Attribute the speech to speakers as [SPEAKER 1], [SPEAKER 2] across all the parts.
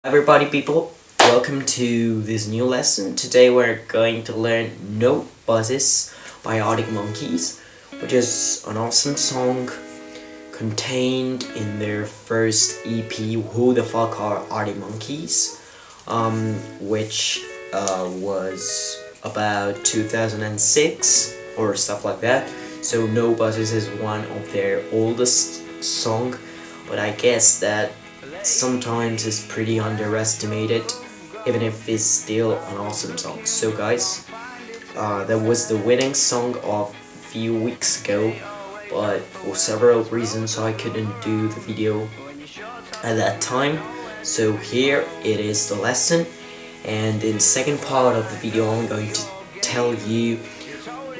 [SPEAKER 1] Everybody people, welcome to this new lesson. Today we're going to learn No Buzzes by Arctic Monkeys, which is an awesome song contained in their first EP, Who the Fuck Are Arctic Monkeys, which was about 2006 or stuff like that. So No Buzzes is one of their oldest song, but I guess that sometimes it's pretty underestimated, even if it's still an awesome song. So guys, that was the winning song of a few weeks ago, but for several reasons I couldn't do the video at that time. So here it is, the lesson, and in the second part of the video I'm going to tell you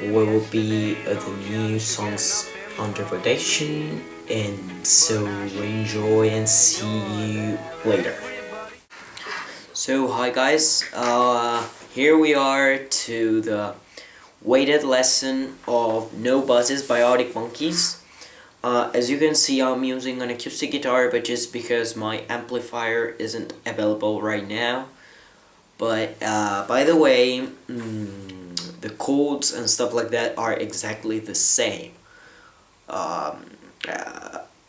[SPEAKER 1] what will be the new songs under rotation, and so enjoy and see you later. So hi guys, here we are to the weighted lesson of No Buzzes by Arctic Monkeys. As you can see, I'm using an acoustic guitar, but just because my amplifier isn't available right now. But by the way, the chords and stuff like that are exactly the same.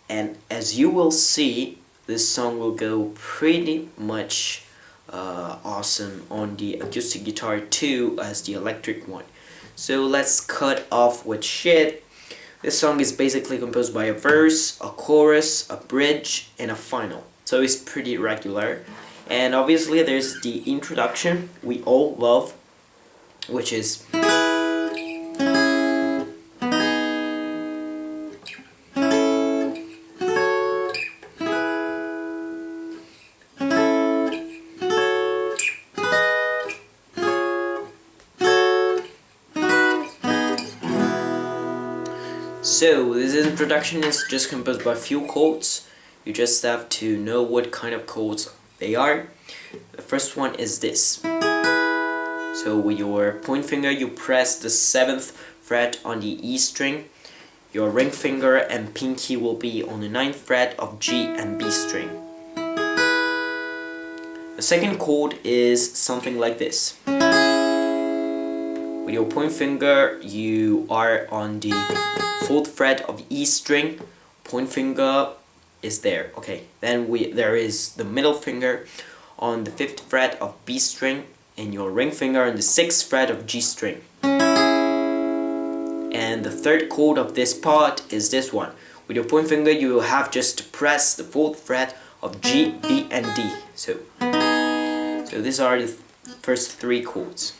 [SPEAKER 1] And as you will see, this song will go pretty much awesome on the acoustic guitar too as the electric one. So let's cut off with shit. This song is basically composed by a verse, a chorus, a bridge, and a final. So it's pretty regular. And obviously there's the introduction we all love, which is so this introduction is just composed by a few chords. You just have to know what kind of chords they are. The first one is this. So with your point finger you press the 7th fret on the E string. Your ring finger and pinky will be on the 9th fret of G and B string. The second chord is something like this. With your point finger you are on the 4th fret of E string. Point finger is there. Okay, then there is the middle finger on the 5th fret of B string, and your ring finger on the 6th fret of G string. And the third chord of this part is this one. With your point finger you will have just to press the 4th fret of G, B and D. So these are the first three chords.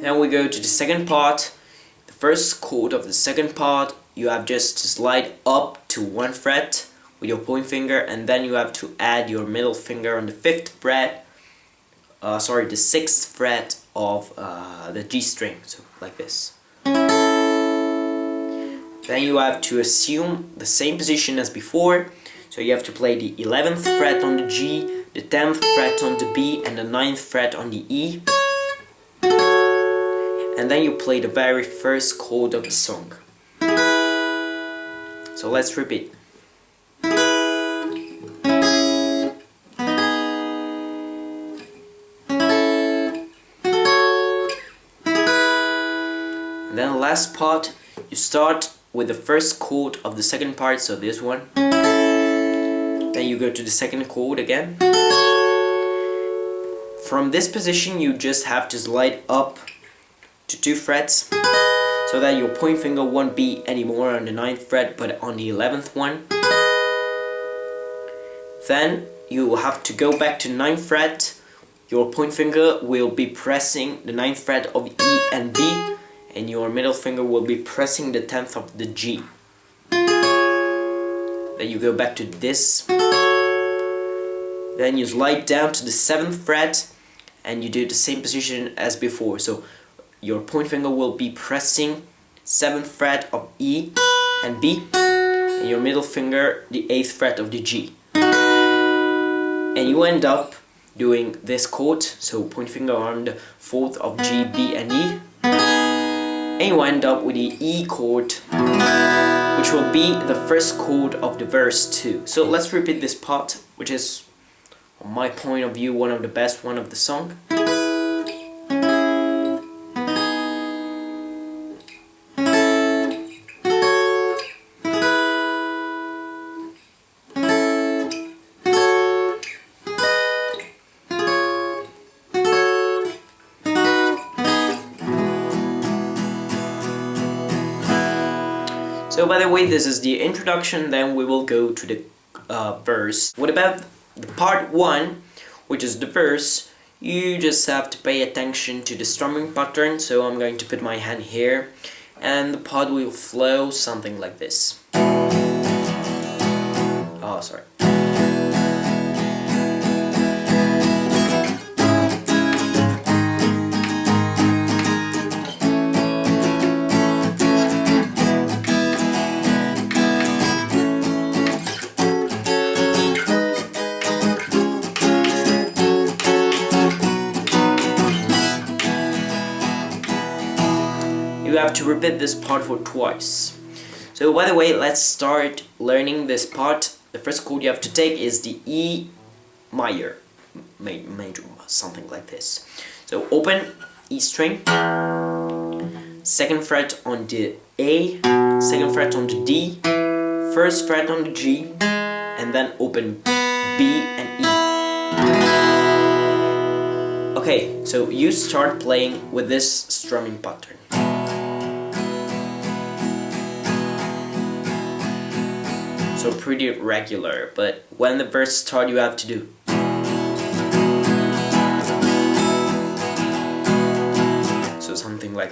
[SPEAKER 1] Then we go to the second part. The first chord of the second part, you have just to slide up to 1 fret with your point finger, and then you have to add your middle finger on the 5th fret, the 6th fret of the G string, so like this. Then you have to assume the same position as before, so you have to play the 11th fret on the G, the 10th fret on the B, and the 9th fret on the E. And then you play the very first chord of the song. So let's repeat. And then the last part, you start with the first chord of the second part, so this one. Then you go to the second chord again. From this position you just have to slide up to 2 frets, so that your point finger won't be anymore on the 9th fret but on the 11th one. Then you will have to go back to 9th fret. Your point finger will be pressing the 9th fret of E and B, and your middle finger will be pressing the 10th of the G. Then you go back to this. Then you slide down to the 7th fret and you do the same position as before. So your point finger will be pressing 7th fret of E and B, and your middle finger the 8th fret of the G. And you end up doing this chord, so point finger on the 4th of G, B and E. And you end up with the E chord. which will be the first chord of the verse 2. So let's repeat this part, which is, from my point of view, one of the best one of the song. So by the way, this is the introduction, then we will go to the verse. What about the part 1, which is the verse? You just have to pay attention to the strumming pattern, so I'm going to put my hand here, and the part will flow something like this. Oh, sorry. You have to repeat this part for twice. So by the way, let's start learning this part. The first chord you have to take is the E major, something like this. So open E string, second fret on the A, second fret on the D, first fret on the G, and then open B and E. Okay, so you start playing with this strumming pattern. So pretty regular, but when the verse starts, you have to do. So something like.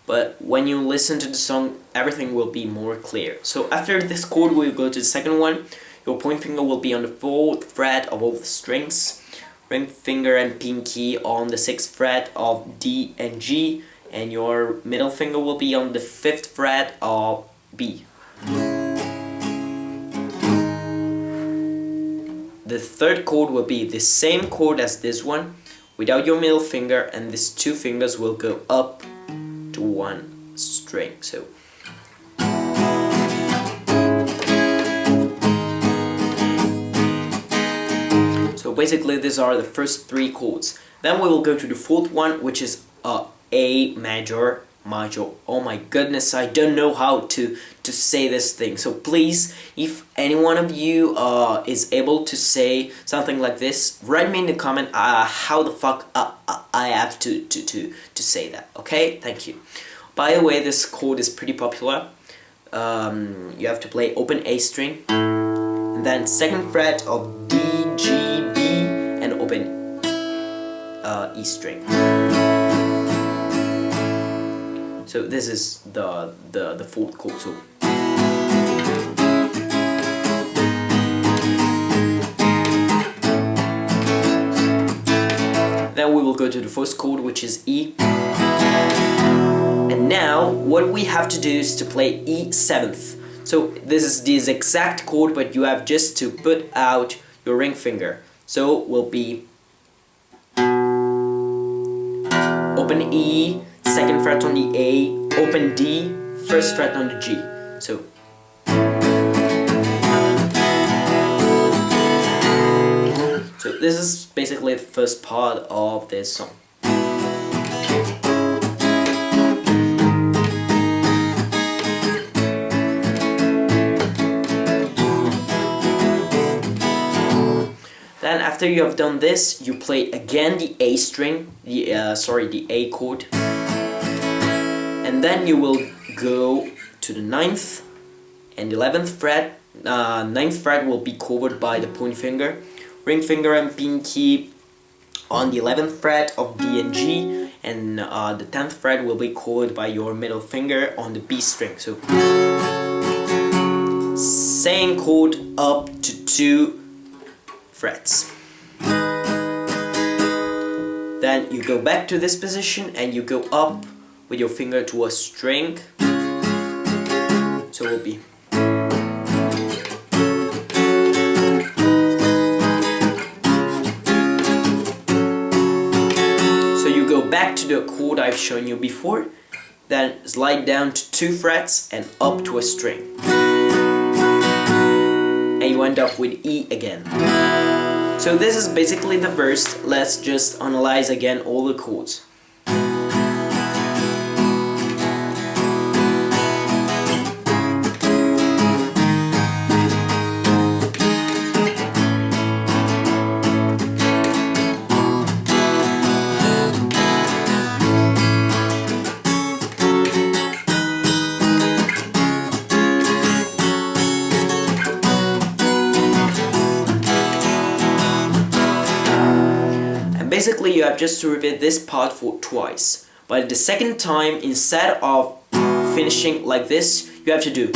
[SPEAKER 1] But when you listen to the song, everything will be more clear. So after this chord, we'll go to the second one. Your point finger will be on the 4th fret of all the strings. Ring finger and pinky on the 6th fret of D and G, and your middle finger will be on the 5th fret of B. The third chord will be the same chord as this one, without your middle finger, and these two fingers will go up to one string. So basically these are the first 3 chords. Then we will go to the 4th one, which is A major. Oh my goodness, I don't know how to say this thing. So please, if any one of you is able to say something like this, write me in the comment how the fuck I have to say that. Okay, thank you. By the way, this chord is pretty popular. You have to play open A string, and then 2nd fret of D, G, B, and open E string. So this is the 4th chord. So then we will go to the first chord, which is E. And now what we have to do is to play E 7th. So this is this exact chord, but you have just to put out your ring finger. So will be open E, 2nd fret on the A, open D, 1st fret on the G. So this is basically the first part of this song. Then after you have done this, you play again the A string, the A chord, and then you will go to the 9th and 11th fret. 9th fret will be covered by the point finger, ring finger and pinky on the 11th fret of D and G, and the 10th fret will be covered by your middle finger on the B string. So same chord up to 2 frets. Then you go back to this position and you go up with your finger to a string. So it will be. go back to the chord I've shown you before, then slide down to 2 frets and up to a string. And you end up with E again. So this is basically the verse. Let's just analyze again all the chords. Basically, you have just to repeat this part for twice. But the second time, instead of finishing like this, you have to do.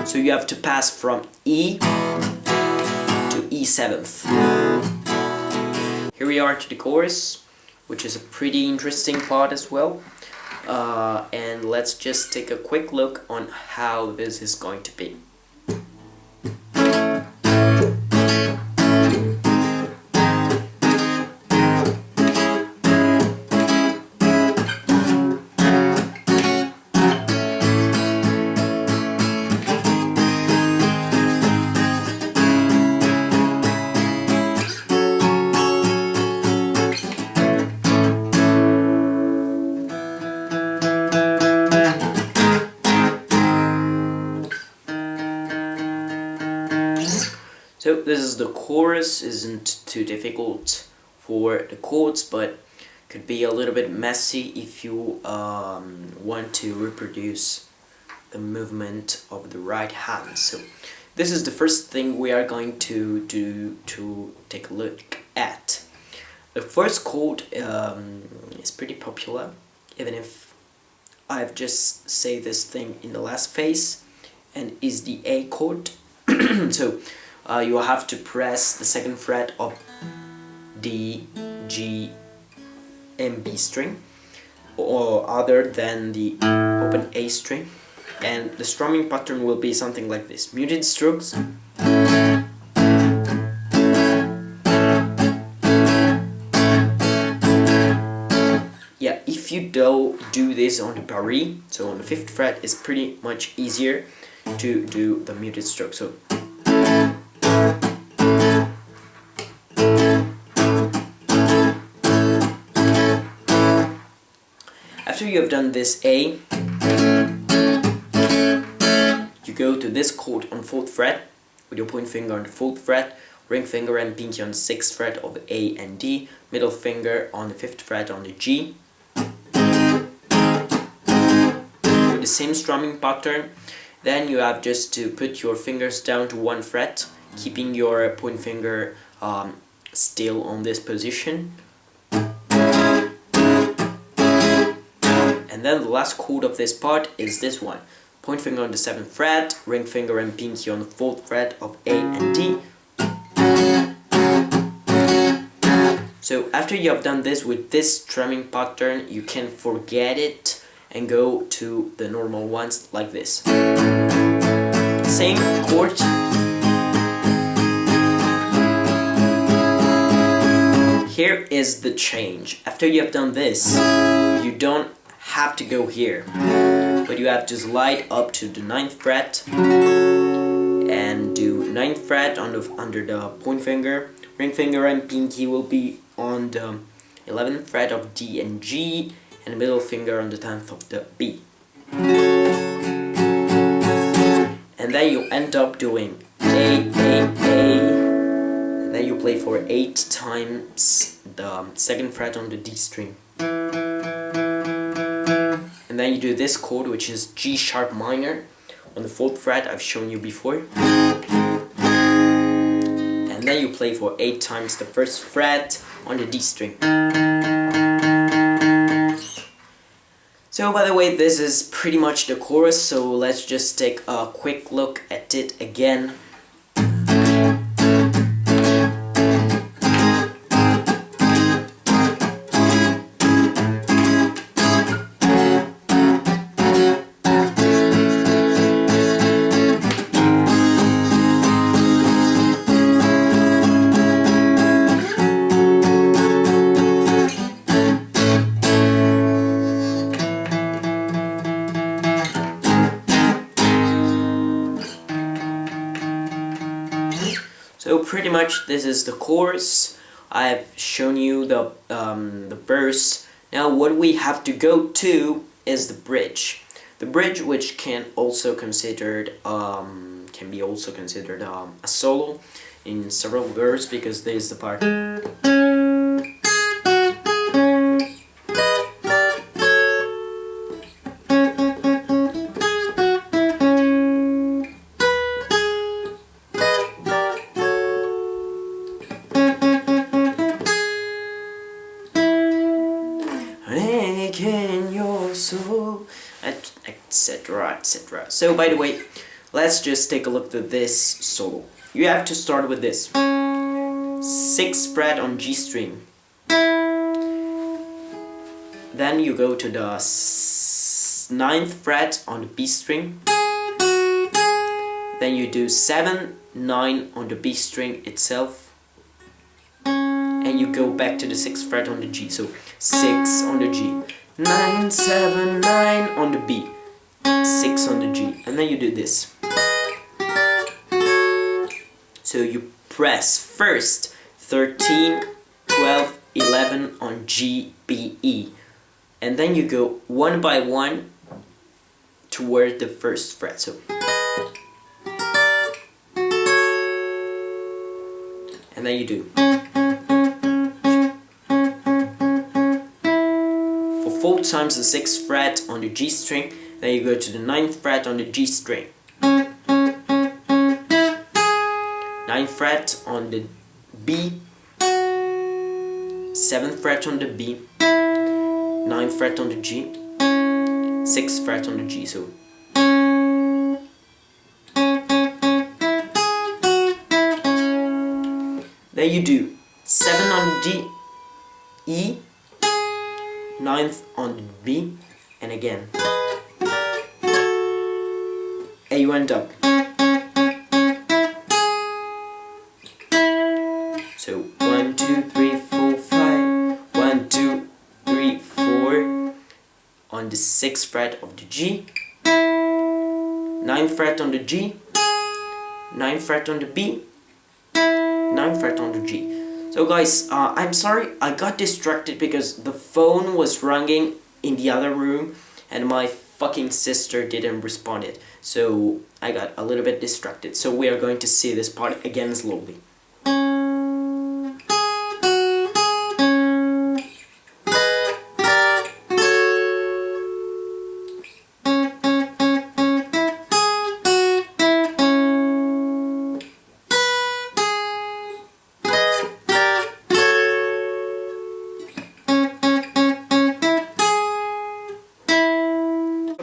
[SPEAKER 1] So you have to pass from E to E7th. Here we are to the chorus, which is a pretty interesting part as well. And let's just take a quick look on how this is going to be. So this is the chorus. Isn't too difficult for the chords, but could be a little bit messy if you want to reproduce the movement of the right hand. So this is the first thing we are going to do to take a look at. The first chord is pretty popular, even if I've just said this thing in the last phase, and is the A chord. So you will have to press the second fret of D, G, and B string, or other than the open A string, and the strumming pattern will be something like this: muted strokes, yeah. If you do this on the Paris, so on the 5th fret, it's pretty much easier to do the muted stroke. So after you have done this A, you go to this chord on 4th fret with your point finger on the 4th fret, ring finger and pinky on the 6th fret of A and D, middle finger on the 5th fret on the G. With the same strumming pattern, then you have just to put your fingers down to 1 fret, keeping your point finger still on this position. And then the last chord of this part is this one. Point finger on the 7th fret, ring finger and pinky on the 4th fret of A and D. So after you have done this with this strumming pattern, you can forget it and go to the normal ones like this. Same chord. Here is the change. After you have done this, you don't have to go here, but you have to slide up to the 9th fret and do 9th fret under the point finger. Ring finger and pinky will be on the 11th fret of D and G, and the middle finger on the 10th of the B. And then you end up doing A, and then you play for 8 times the 2nd fret on the D string. And then you do this chord, which is G sharp minor on the 4th fret I've shown you before. And then you play for 8 times the 1st fret on the D string. So by the way, this is pretty much the chorus, so let's just take a quick look at it again. pretty much this is the chorus. I've shown you the verse. Now what we have to go to is the bridge. The bridge, which can be also considered a solo in several verses, because there's the part. In your soul, etc, etc. So by the way, let's just take a look at this solo. You have to start with this 6th fret on G string, then you go to the 9th fret on the B string, then you do 7, 9 on the B string itself, and you go back to the 6th fret on the G. So 6 on the G, 9, 7, 9 on the B, 6 on the G, and then you do this. So you press first 13, 12, 11 on G, B, E, and then you go one by one toward the 1st fret. So, and then you do. For 4 times the 6th fret on the G string, then you go to the 9th fret on the G string, 9th fret on the B, 7th fret on the B, 9th fret on the G, 6th fret on the G. So then you do 7 on the G, E, 9th on the B, and again, and you end up. So 1, 2, 3, 4, 5, 1, 2, 3, 4 on the 6th fret of the G, 9th fret on the G, 9th fret on the B, 9th fret on the G. So guys, I'm sorry, I got distracted because the phone was ringing in the other room and my fucking sister didn't respond it. So I got a little bit distracted. So we are going to see this part again slowly.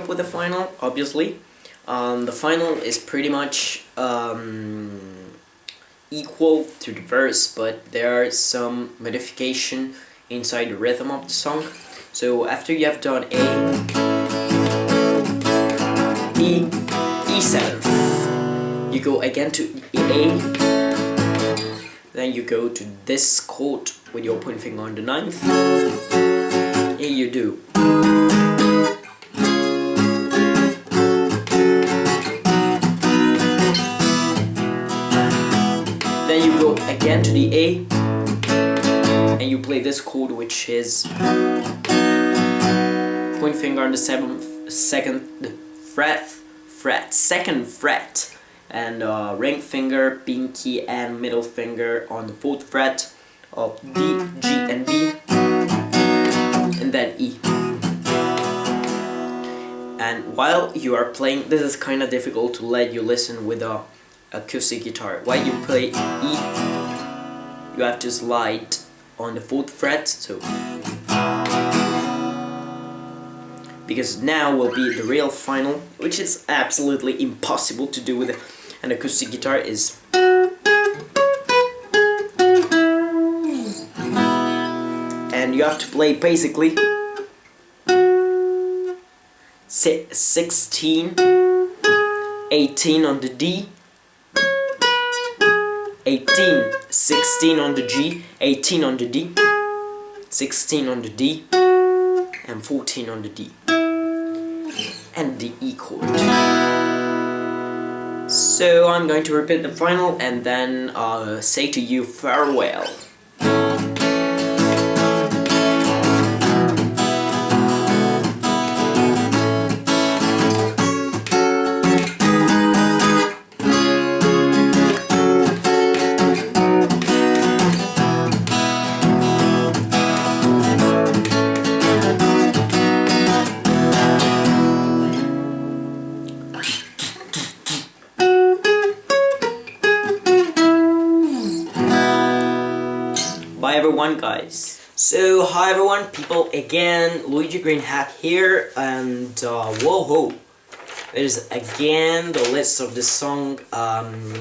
[SPEAKER 1] With the final, obviously, the final is pretty much equal to the verse, but there are some modification inside the rhythm of the song. So after you have done A, E, E7, you go again to A, then you go to this chord with your pointing finger on the 9th, and you do. Then you go again to the A, and you play this chord, which is point finger on the second fret, and ring finger, pinky, and middle finger on the 4th fret of D, G, and B, and then E. And while you are playing, this is kind of difficult to let you listen with a acoustic guitar. While you play E, you have to slide on the 4th fret, so because now will be the real final, which is absolutely impossible to do with an acoustic guitar, is and you have to play basically 16, 18 on the D, 18, 16 on the G, 18 on the D, 16 on the D, and 14 on the D, and the E chord. So I'm going to repeat the final and then say to you farewell. Bye everyone, guys. So hi everyone, people, again, Luigi Green Hat here, and whoa, there's again the list of the song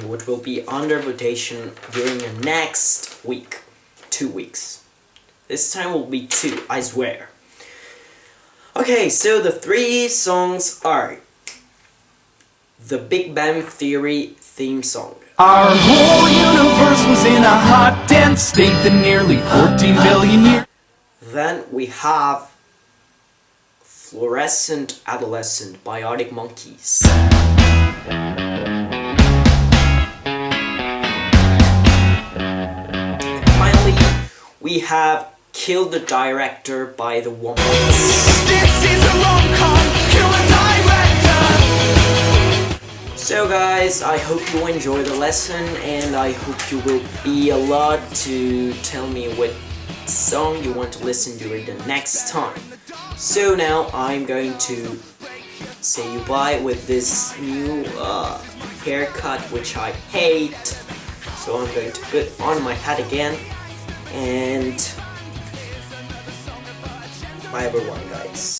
[SPEAKER 1] which will be under votation during the next week, 2 weeks. This time will be 2, I swear. Okay, so the 3 songs are the Big Bang Theory theme song.
[SPEAKER 2] Our whole universe was in a hot, dense state that nearly 14 billion years.
[SPEAKER 1] Then we have Fluorescent Adolescent by Arctic Monkeys. Finally, we have Kill the Director by the Wombats.
[SPEAKER 2] This is a rom-com, kill a director.
[SPEAKER 1] So guys, I hope you enjoy the lesson, and I hope you will be allowed to tell me what song you want to listen during the next time. So now I'm going to say goodbye with this new haircut which I hate. So I'm going to put on my hat again, and bye everyone, guys.